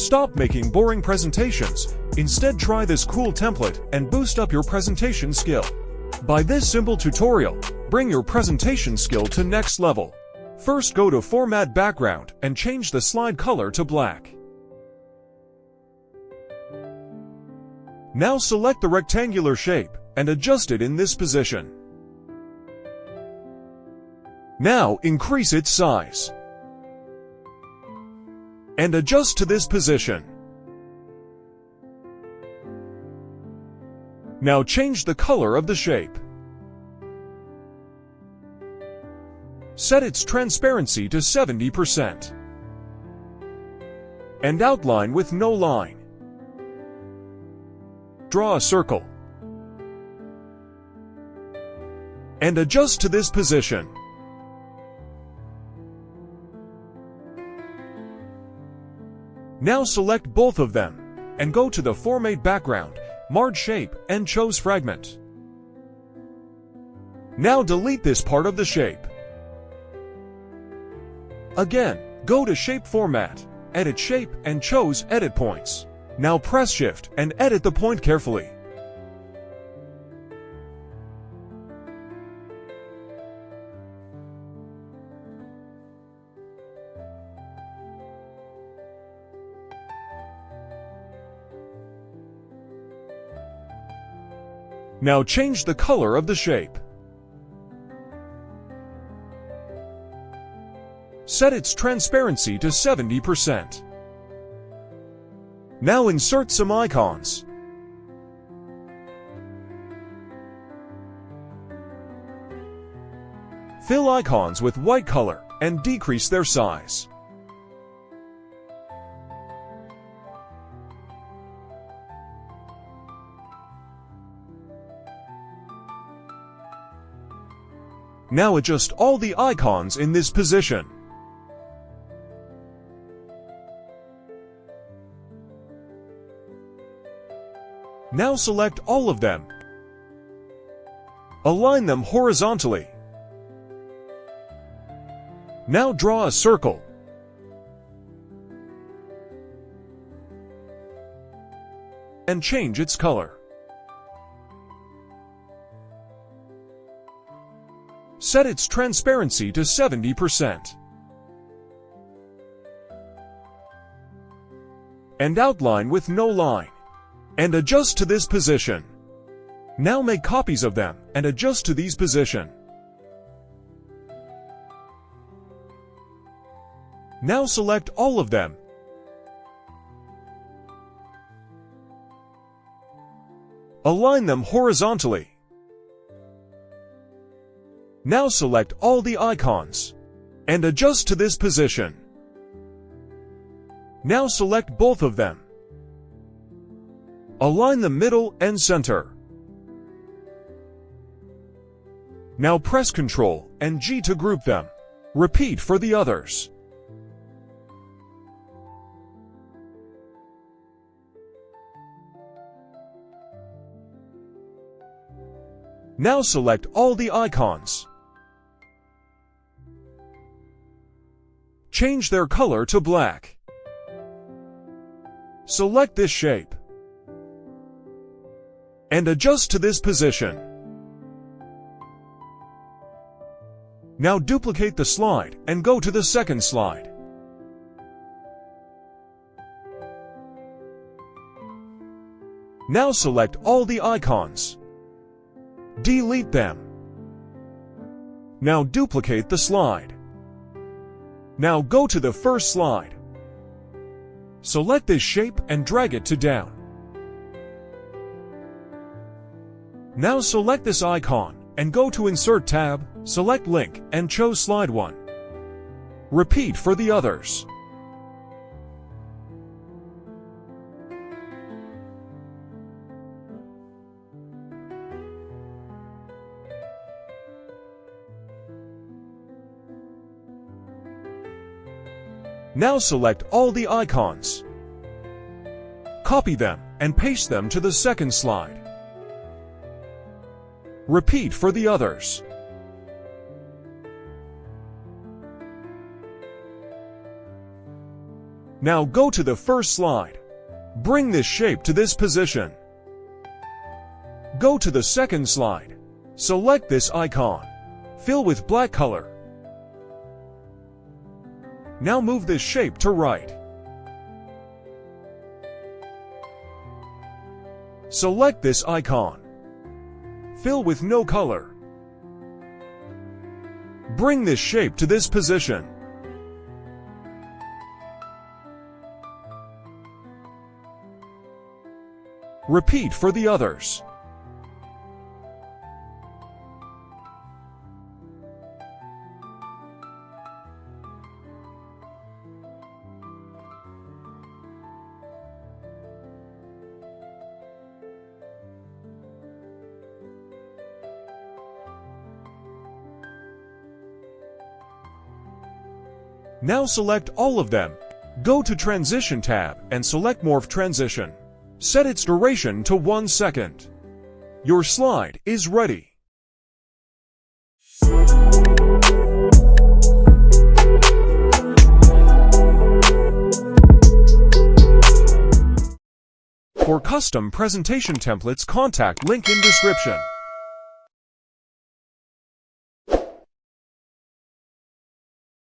Stop making boring presentations. Instead, try this cool template and boost up your presentation skill. By this simple tutorial, bring your presentation skill to next level. First, go to Format Background and change the slide color to black. Now select the rectangular shape and adjust it in this position. Now increase its size and adjust to this position. Now change the color of the shape. Set its transparency to 70% and outline with no line. Draw a circle and adjust to this position. Now select both of them and go to the Format Background, Merge Shape, and choose Fragment. Now delete this part of the shape. Again, go to Shape Format, Edit Shape, and choose Edit Points. Now press Shift and edit the point carefully. Now change the color of the shape. Set its transparency to 70%. Now insert some icons. Fill icons with white color and decrease their size. Now adjust all the icons in this position. Now select all of them. Align them horizontally. Now draw a circle. And change its color. Set its transparency to 70%. And outline with no line. And adjust to this position. Now make copies of them and adjust to these position. Now select all of them. Align them horizontally. Now select all the icons and adjust to this position. Now select both of them. Align the middle and center. Now press Ctrl and G to group them. Repeat for the others. Now select all the icons. Change their color to black. Select this shape and adjust to this position. Now duplicate the slide and go to the second slide. Now select all the icons. Delete them. Now duplicate the slide. Now go to the first slide. Select this shape and drag it to down. Now select this icon and go to Insert tab, select Link, and choose Slide 1. Repeat for the others. Now select all the icons. Copy them and paste them to the second slide. Repeat for the others. Now go to the first slide. Bring this shape to this position. Go to the second slide. Select this icon. Fill with black color. Now move this shape to right. Select this icon. Fill with no color. Bring this shape to this position. Repeat for the others. Now select all of them. Go to Transition tab and select Morph Transition. Set its duration to 1 second. Your slide is ready. For custom presentation templates, contact link in description.